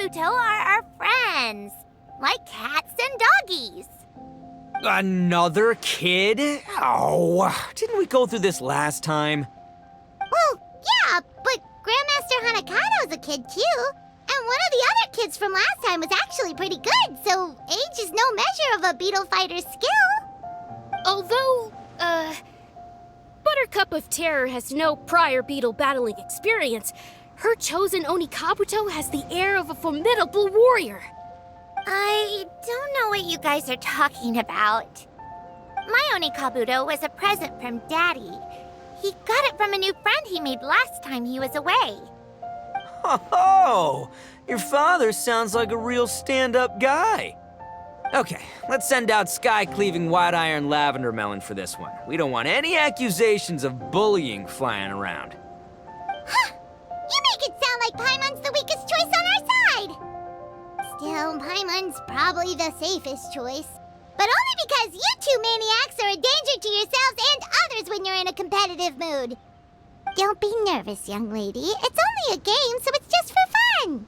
Kabuto are our friends, like cats and doggies. Another kid? Oh, didn't we go through this last time? Well, yeah, but Grandmaster Hanakado's a kid too. And one of the other kids from last time was actually pretty good, so age is no measure of a beetle fighter's skill. Although, Buttercup of Terror has no prior beetle battling experience, her chosen Oni Kabuto has the air of a formidable warrior. I don't know what you guys are talking about. My Oni Kabuto was a present from Daddy. He got it from a new friend he made last time he was away. Oh, your father sounds like a real stand-up guy. Okay, let's send out Sky-Cleaving White Iron Lavender Melon for this one. We don't want any accusations of bullying flying around. Huh! You make it sound like Paimon's the weakest choice on our side! Still, Paimon's probably the safest choice. But only because you two maniacs are a danger to yourselves and others when you're in a competitive mood. Don't be nervous, young lady. It's only a game, so it's just for fun.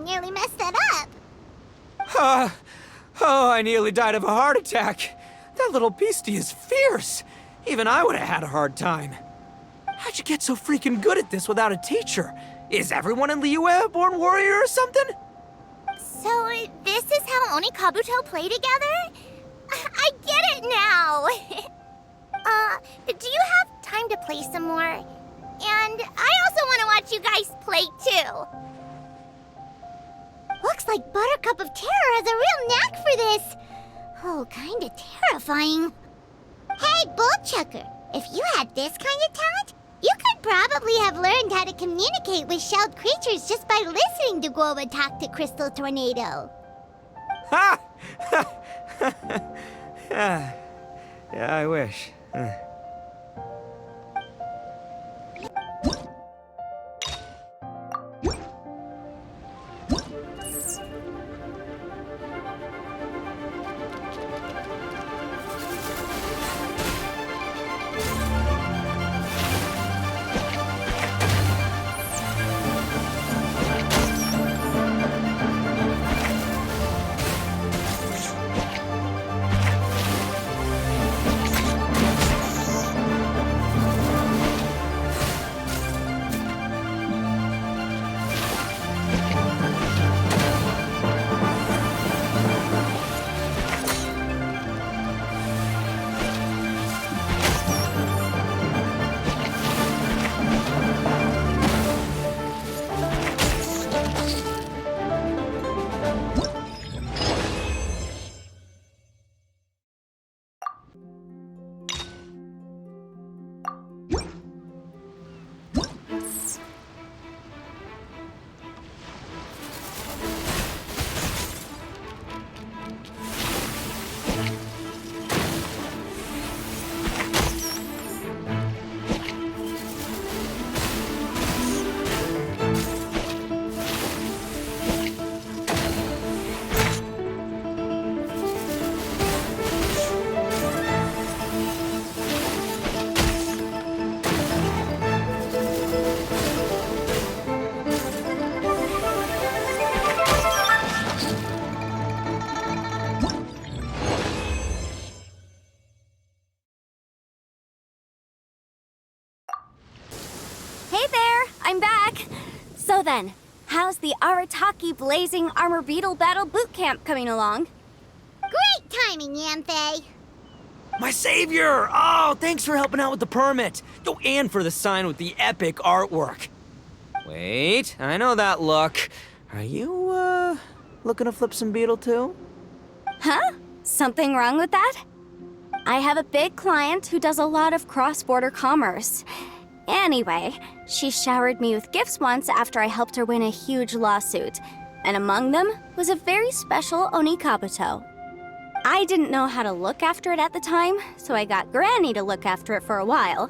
Nearly messed that up. Oh, I nearly died of a heart attack. That little beastie is fierce. Even I would have had a hard time. How'd you get so freaking good at this without a teacher? Is everyone in Liyue a born warrior or something? So, this is how Oni Kabuto play together? I get it now! Do you have time to play some more? And I also want to watch you guys play too. Looks like Buttercup of Terror has a real knack for this. Oh, kinda terrifying. Hey, Bullchucker, if you had this kind of talent, you could probably have learned how to communicate with shelled creatures just by listening to Guoba talk to Crystal Tornado. Ha! Yeah, I wish. I'm back! So then, how's the Arataki Blazing Armor Beetle Battle Boot Camp coming along? Great timing, Yanthe. My savior! Oh, thanks for helping out with the permit. Oh, and for the sign with the epic artwork. Wait, I know that look. Are you, looking to flip some Beetle too? Huh? Something wrong with that? I have a big client who does a lot of cross-border commerce. Anyway, she showered me with gifts once after I helped her win a huge lawsuit. And among them was a very special Oni Kabuto. I didn't know how to look after it at the time, so I got Granny to look after it for a while.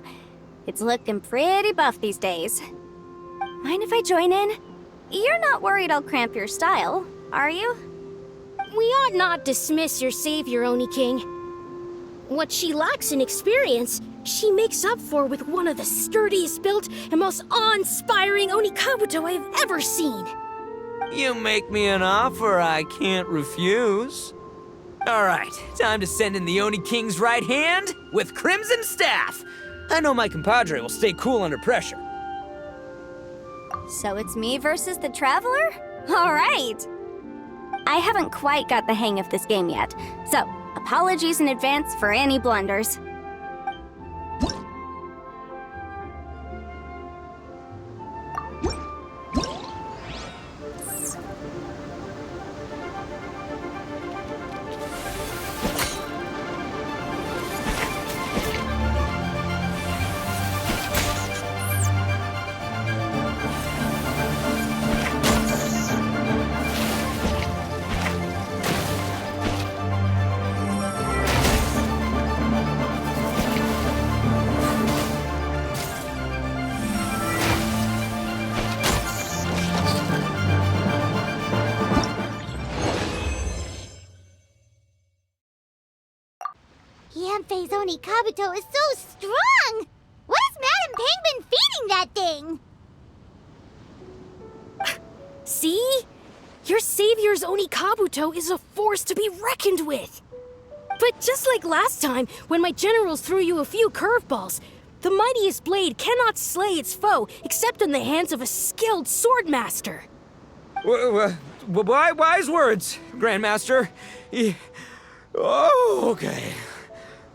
It's looking pretty buff these days. Mind if I join in? You're not worried I'll cramp your style, are you? We ought not dismiss your savior, Oni King. What she lacks in experience, she makes up for with one of the sturdiest built and most awe-inspiring Oni Kabuto I've ever seen. You make me an offer I can't refuse. All right, time to send in the Oni King's right hand with Crimson Staff. I know my compadre will stay cool under pressure. So it's me versus the Traveler? All right! I haven't quite got the hang of this game yet, so apologies in advance for any blunders. Yanfei's Oni Kabuto is so strong! What is Madame Penguin feeding that thing? See? Your savior's Oni Kabuto is a force to be reckoned with. But just like last time, when my generals threw you a few curveballs, the mightiest blade cannot slay its foe except in the hands of a skilled swordmaster. Wise words, Grandmaster. Oh, okay.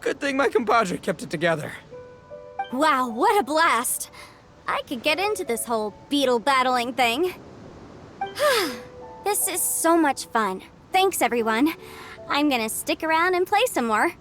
Good thing my compadre kept it together. Wow, what a blast! I could get into this whole beetle battling thing. This is so much fun. Thanks, everyone. I'm gonna stick around and play some more.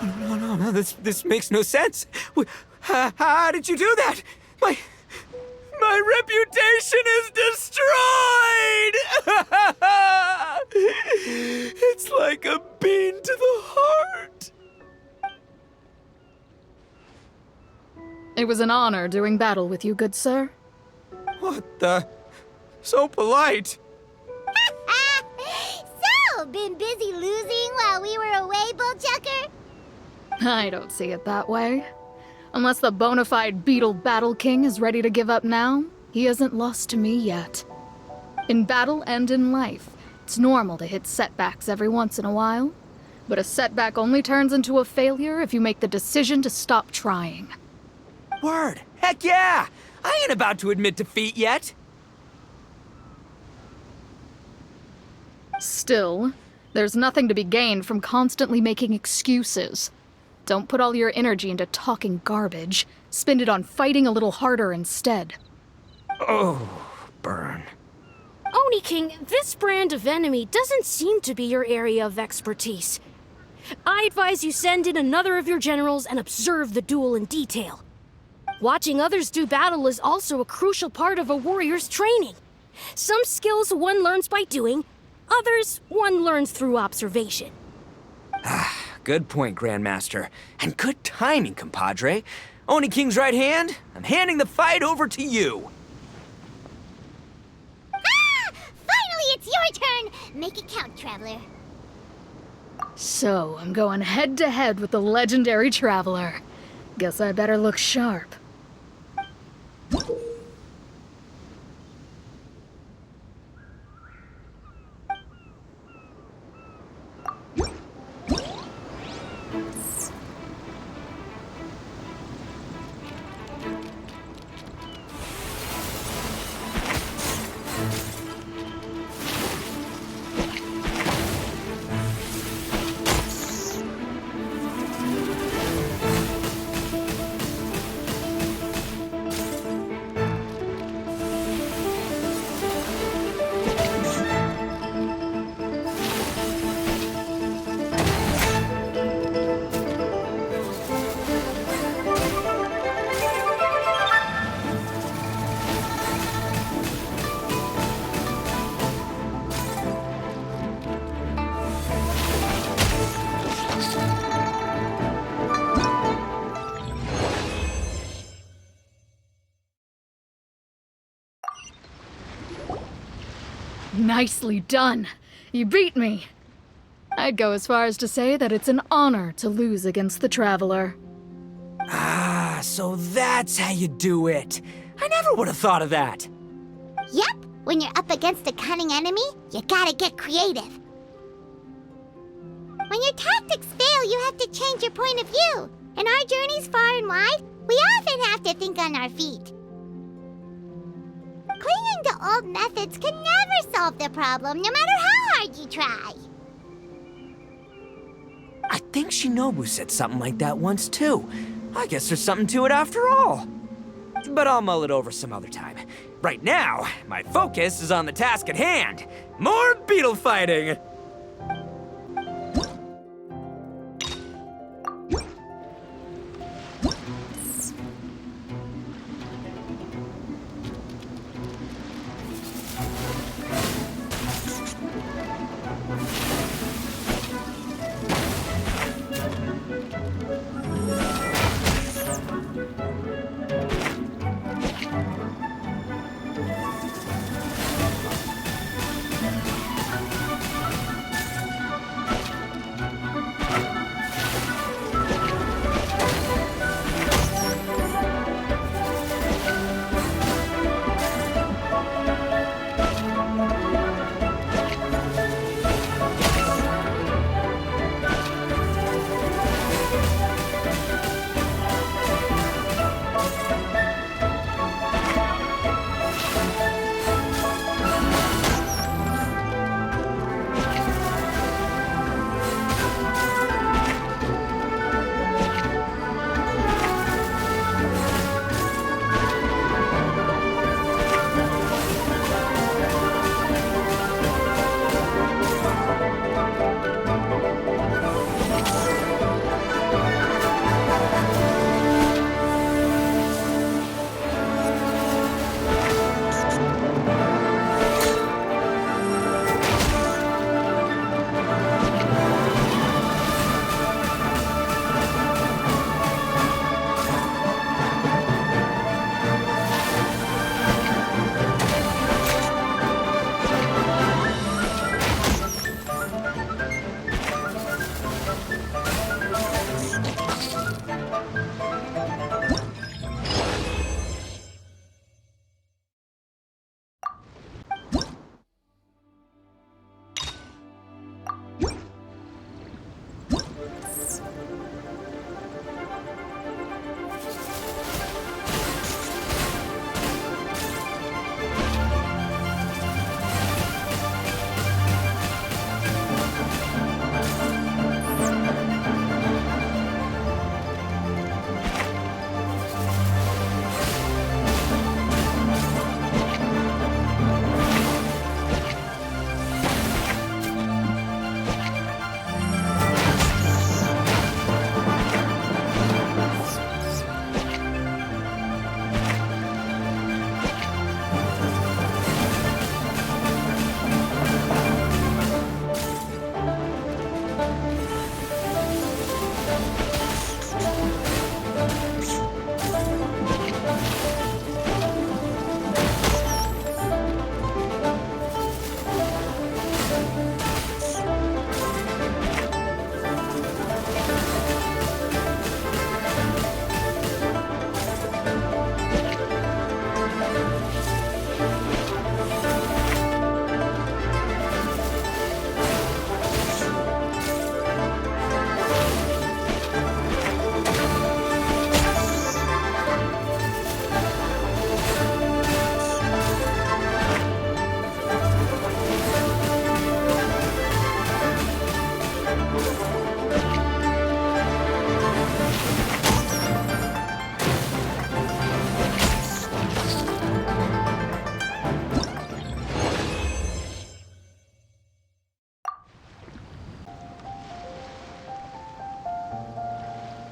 No, this makes no sense. How did you do that? My reputation is destroyed! It's like a bean to the heart. It was an honor doing battle with you, good sir. What the? So polite. So, been busy losing while we were away, Bullchucker? I don't see it that way. Unless the bona fide Beetle Battle King is ready to give up now, he hasn't lost to me yet. In battle and in life, it's normal to hit setbacks every once in a while. But a setback only turns into a failure if you make the decision to stop trying. Word. Heck yeah! I ain't about to admit defeat yet. Still, there's nothing to be gained from constantly making excuses. Don't put all your energy into talking garbage. Spend it on fighting a little harder instead. Oh, burn. Oni King, this brand of enemy doesn't seem to be your area of expertise. I advise you send in another of your generals and observe the duel in detail. Watching others do battle is also a crucial part of a warrior's training. Some skills one learns by doing, others one learns through observation. Good point, Grandmaster. And good timing, compadre. Oni King's right hand, I'm handing the fight over to you. Finally, it's your turn! Make it count, Traveler. So, I'm going head to head with the legendary Traveler. Guess I better look sharp. Nicely done. You beat me. I'd go as far as to say that it's an honor to lose against the Traveler. Ah, so that's how you do it. I never would have thought of that. Yep, when you're up against a cunning enemy, you gotta get creative. When your tactics fail, you have to change your point of view. In our journeys far and wide, we often have to think on our feet. Clinging to old methods can never solve the problem, no matter how hard you try. I think Shinobu said something like that once, too. I guess there's something to it after all. But I'll mull it over some other time. Right now, my focus is on the task at hand. More beetle fighting!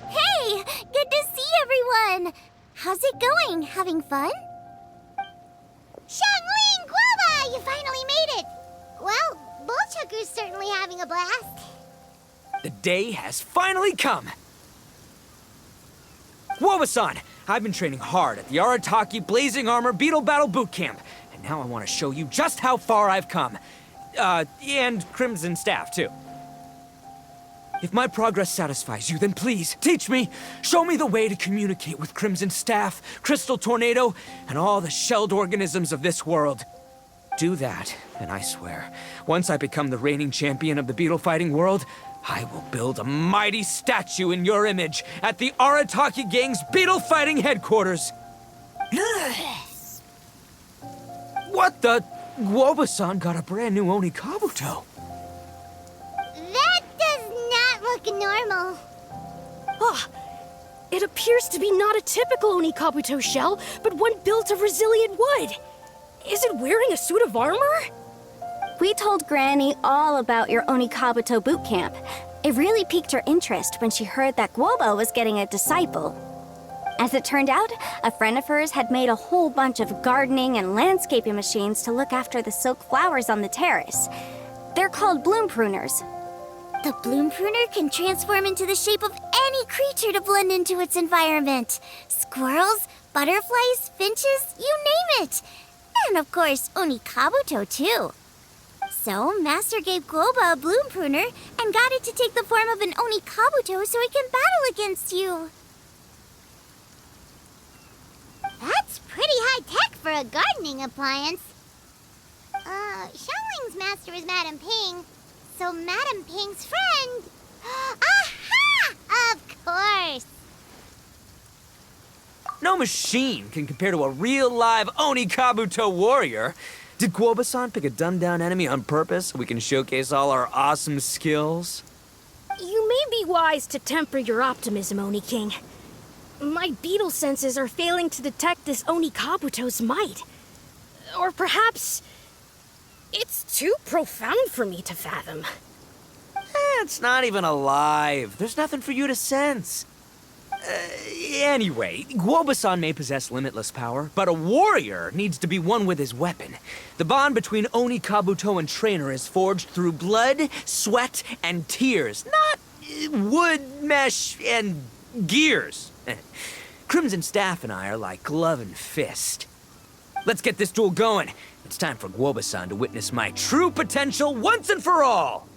Hey, good to see everyone. How's it going? Having fun? Xiangling Guava, you finally made it. Well, Bullchucker's certainly having a blast. The day has finally come! Guoba-san, I've been training hard at the Arataki Blazing Armor Beetle Battle Boot Camp, and now I want to show you just how far I've come. And Crimson Staff, too. If my progress satisfies you, then please, teach me, show me the way to communicate with Crimson Staff, Crystal Tornado, and all the shelled organisms of this world. Do that, and I swear, once I become the reigning champion of the beetle fighting world, I will build a mighty statue in your image at the Arataki Gang's beetle fighting headquarters. What the? Guoba-san got a brand new Oni Kabuto. That does not look normal. Ah, it appears to be not a typical Oni Kabuto shell, but one built of resilient wood. Is it wearing a suit of armor? We told Granny all about your Oni Kabuto boot camp. It really piqued her interest when she heard that Guoba was getting a disciple. As it turned out, a friend of hers had made a whole bunch of gardening and landscaping machines to look after the silk flowers on the terrace. They're called bloom pruners. The bloom pruner can transform into the shape of any creature to blend into its environment. Squirrels, butterflies, finches, you name it. And of course, Oni Kabuto too. So, Master gave Guoba a bloom pruner and got it to take the form of an Oni Kabuto so it can battle against you. That's pretty high-tech for a gardening appliance. Xiangling's master is Madame Ping, so Madame Ping's friend... Aha! Of course! No machine can compare to a real live Oni Kabuto warrior. Did Guoba-san pick a dumbed-down enemy on purpose so we can showcase all our awesome skills? You may be wise to temper your optimism, Oni King. My beetle senses are failing to detect this Oni Kabuto's might. Or perhaps it's too profound for me to fathom. It's not even alive. There's nothing for you to sense. Anyway, Guoba-san may possess limitless power, but a warrior needs to be one with his weapon. The bond between Oni Kabuto and trainer is forged through blood, sweat, and tears, not wood, mesh, and gears. Crimson Staff and I are like glove and fist. Let's get this duel going. It's time for Guoba-san to witness my true potential once and for all.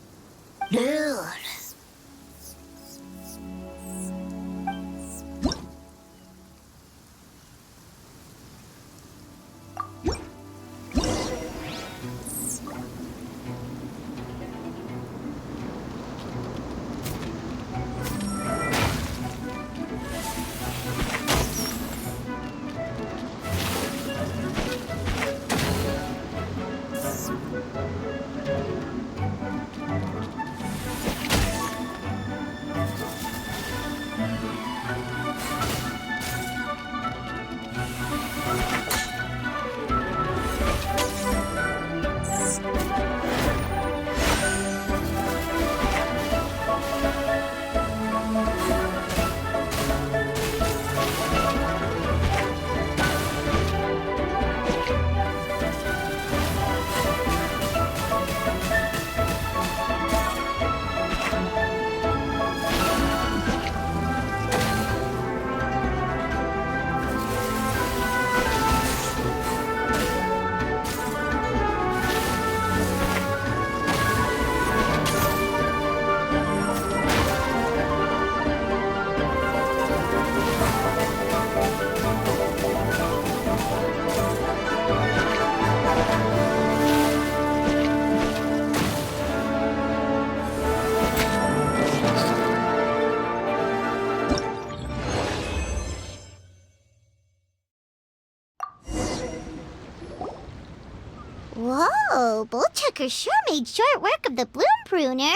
Whoa, Bullchucker sure made short work of the Bloom Pruner.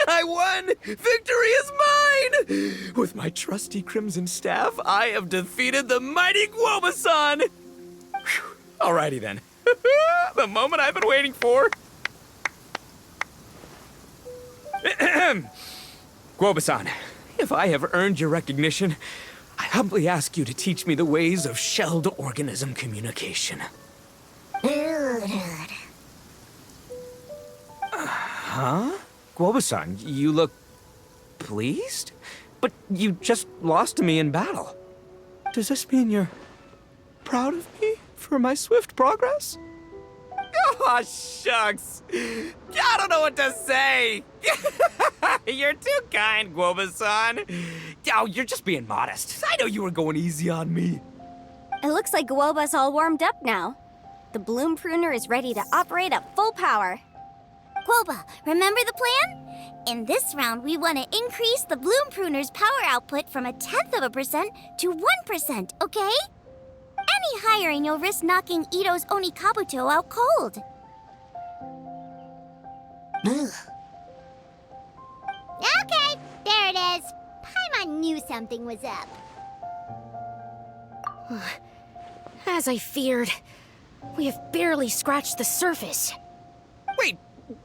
I won! Victory is mine! With my trusty crimson staff, I have defeated the mighty Guoba-san! Whew. Alrighty then. The moment I've been waiting for. Guoba-san, if I have earned your recognition, I humbly ask you to teach me the ways of shelled organism communication. Huh? Guoba-san, you look pleased? But you just lost to me in battle. Does this mean you're proud of me for my swift progress? Oh, shucks. I don't know what to say. You're too kind, Guoba-san. Oh, you're just being modest. I know you were going easy on me. It looks like Guoba's all warmed up now. The Bloom Pruner is ready to operate at full power. Guoba, remember the plan? In this round, we want to increase the Bloom Pruner's power output from 0.1% to 1%, okay? Any higher and you'll risk knocking Ito's Onikabuto out cold. Okay, there it is. Paimon knew something was up. As I feared, we have barely scratched the surface. Wait,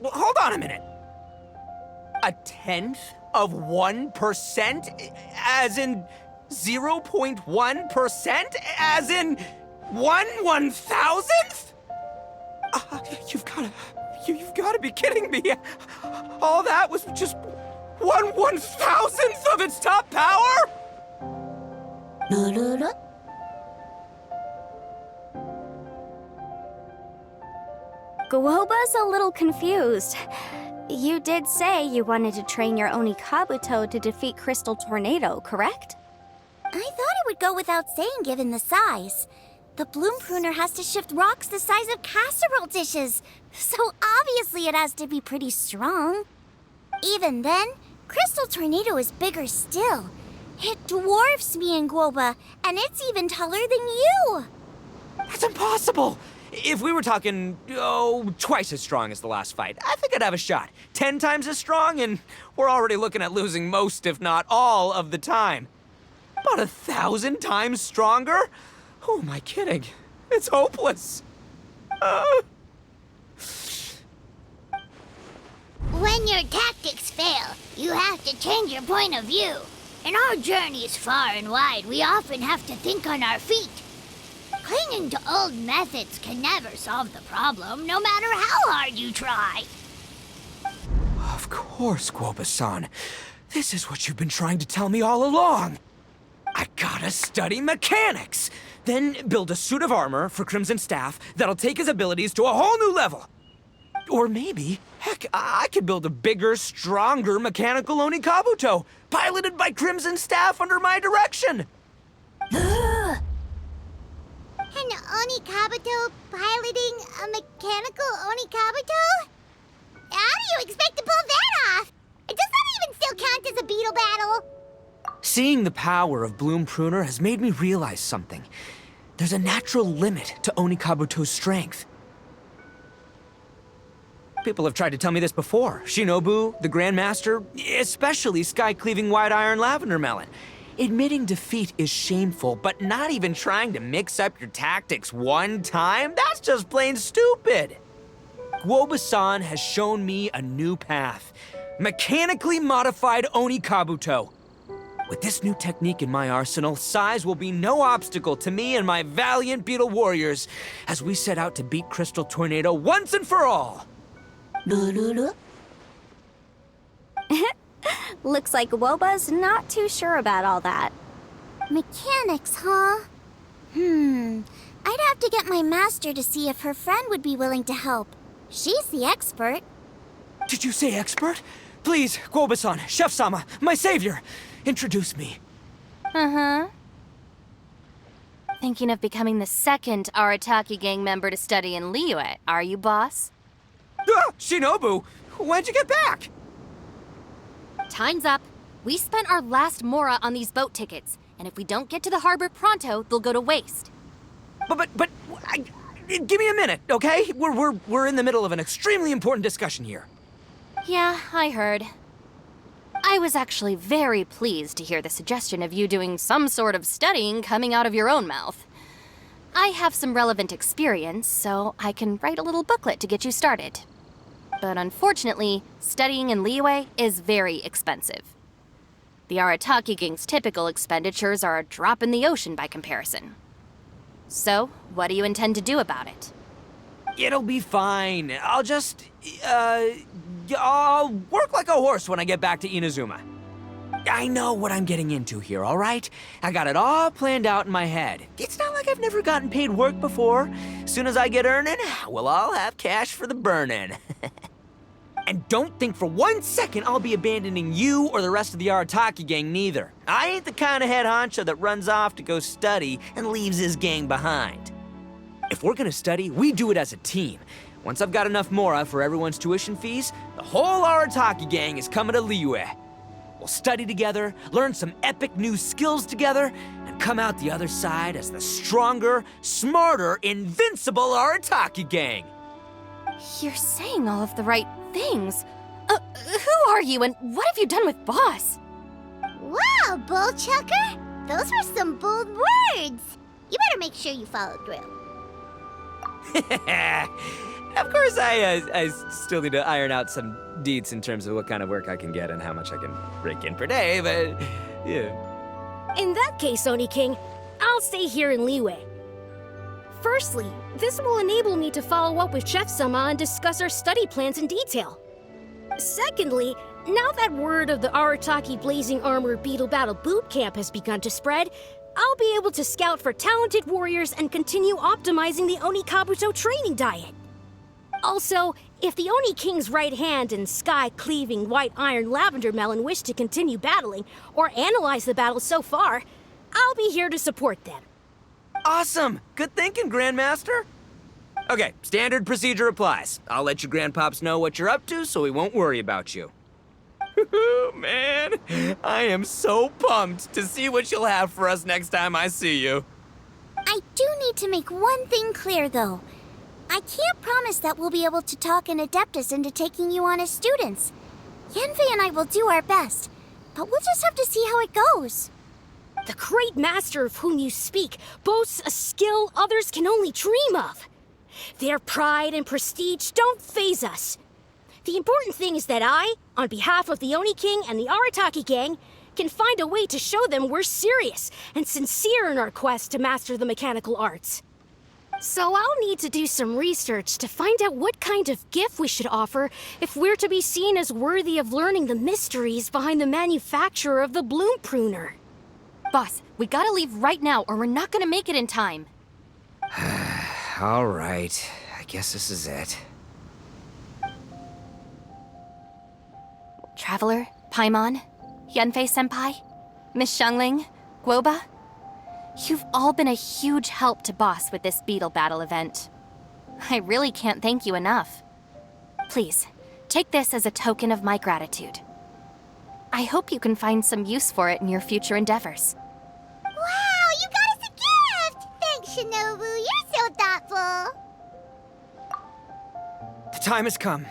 hold on a minute. 0.1%? As in 0.1%? As in 1/1000th? You've gotta be kidding me. All that was just 1/1000th of its top power? Guoba's a little confused. You did say you wanted to train your Onikabuto to defeat Crystal Tornado, correct? I thought it would go without saying given the size. The Bloom Pruner has to shift rocks the size of casserole dishes, so obviously it has to be pretty strong. Even then, Crystal Tornado is bigger still. It dwarfs me and Guoba, and it's even taller than you. That's impossible! If we were talking, twice as strong as the last fight, I think I'd have a shot. 10 times as strong, and we're already looking at losing most, if not all, of the time. About 1,000 times stronger? Who am I kidding? It's hopeless. When your tactics fail, you have to change your point of view. In our journeys far and wide, we often have to think on our feet. Clinging to old methods can never solve the problem, no matter how hard you try. Of course, Guoba-san. This is what you've been trying to tell me all along. I gotta study mechanics, then build a suit of armor for Crimson Staff that'll take his abilities to a whole new level. Or maybe, heck, I could build a bigger, stronger mechanical Onikabuto, piloted by Crimson Staff under my direction. An Onikabuto piloting a mechanical Onikabuto? How do you expect to pull that off? Does that even still count as a Beetle battle? Seeing the power of Bloom Pruner has made me realize something. There's a natural limit to Onikabuto's strength. People have tried to tell me this before. Shinobu, the Grandmaster, especially Sky-Cleaving White Iron Lavender Melon. Admitting defeat is shameful, but not even trying to mix up your tactics one time? That's just plain stupid! Guoba-san has shown me a new path. Mechanically modified Onikabuto. With this new technique in my arsenal, size will be no obstacle to me and my valiant Beetle warriors as we set out to beat Crystal Tornado once and for all! Looks like Guoba's not too sure about all that. Mechanics, huh? I'd have to get my master to see if her friend would be willing to help. She's the expert. Did you say expert? Please, Guoba-san, Chef-sama, my savior, introduce me. Thinking of becoming the second Arataki gang member to study in Liyue, are you, boss? Shinobu, when'd you get back? Time's up. We spent our last mora on these boat tickets, and if we don't get to the harbor pronto, they'll go to waste. But Give me a minute, okay? We're in the middle of an extremely important discussion here. Yeah, I heard. I was actually very pleased to hear the suggestion of you doing some sort of studying coming out of your own mouth. I have some relevant experience, so I can write a little booklet to get you started. But unfortunately, studying in Liyue is very expensive. The Arataki Gang's typical expenditures are a drop in the ocean by comparison. So, what do you intend to do about it? It'll be fine. I'll just, I'll work like a horse when I get back to Inazuma. I know what I'm getting into here, all right? I got it all planned out in my head. It's not like I've never gotten paid work before. As soon as I get earning, we'll all have cash for the burning. And don't think for 1 second I'll be abandoning you or the rest of the Arataki gang neither. I ain't the kind of head honcho that runs off to go study and leaves his gang behind. If we're gonna study, we do it as a team. Once I've got enough mora for everyone's tuition fees, the whole Arataki gang is coming to Liyue. We'll study together, learn some epic new skills together, and come out the other side as the stronger, smarter, invincible Arataki gang. You're saying all of the right things. Who are you and what have you done with Boss? Wow, Bullchucker! Those were some bold words! You better make sure you follow through. Of course, I still need to iron out some deets in terms of what kind of work I can get and how much I can rake in per day, but yeah. In that case, Oni King, I'll stay here in Liyue. Firstly, this will enable me to follow up with Chef-sama and discuss our study plans in detail. Secondly, now that word of the Arataki Blazing Armor Beetle Battle Boot Camp has begun to spread, I'll be able to scout for talented warriors and continue optimizing the Oni Kabuto training diet. Also, if the Oni King's right hand and sky-cleaving white iron lavender melon wish to continue battling or analyze the battle so far, I'll be here to support them. Awesome! Good thinking, Grandmaster! Okay, standard procedure applies. I'll let you Grandpops know what you're up to so we won't worry about you. Man, I am so pumped to see what you'll have for us next time I see you. I do need to make one thing clear, though. I can't promise that we'll be able to talk an Adeptus into taking you on as students. Yanfei and I will do our best, but we'll just have to see how it goes. The great master of whom you speak boasts a skill others can only dream of. Their pride and prestige don't faze us. The important thing is that I, on behalf of the Oni King and the Arataki gang, can find a way to show them we're serious and sincere in our quest to master the mechanical arts. So I'll need to do some research to find out what kind of gift we should offer if we're to be seen as worthy of learning the mysteries behind the manufacture of the Bloom Pruner. Boss, we gotta leave right now or we're not gonna make it in time. All right, I guess this is it. Traveler, Paimon, Yanfei-senpai, Miss Xiangling, Guoba, you've all been a huge help to Boss with this Beetle Battle event. I really can't thank you enough. Please, take this as a token of my gratitude. I hope you can find some use for it in your future endeavors. Wow, you got us a gift! Thanks, Shinobu. You're so thoughtful. The time has come.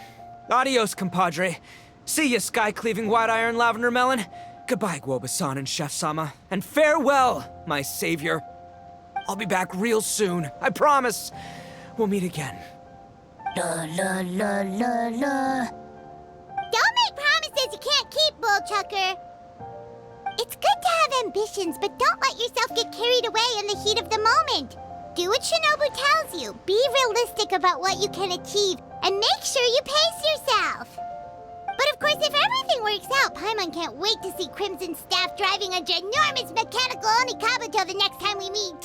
Adios, compadre. See ya, sky-cleaving white iron lavender melon. Goodbye, Guoba-san and Chef-sama. And farewell, my savior. I'll be back real soon. I promise. We'll meet again. La la la la la. Don't make promises you can't keep, Bullchucker. It's good to have ambitions, but don't let yourself get carried away in the heat of the moment. Do what Shinobu tells you. Be realistic about what you can achieve, and make sure you pace yourself. But of course, if everything works out, Paimon can't wait to see Crimson Staff driving a ginormous mechanical Oni Kabuto the next time we meet.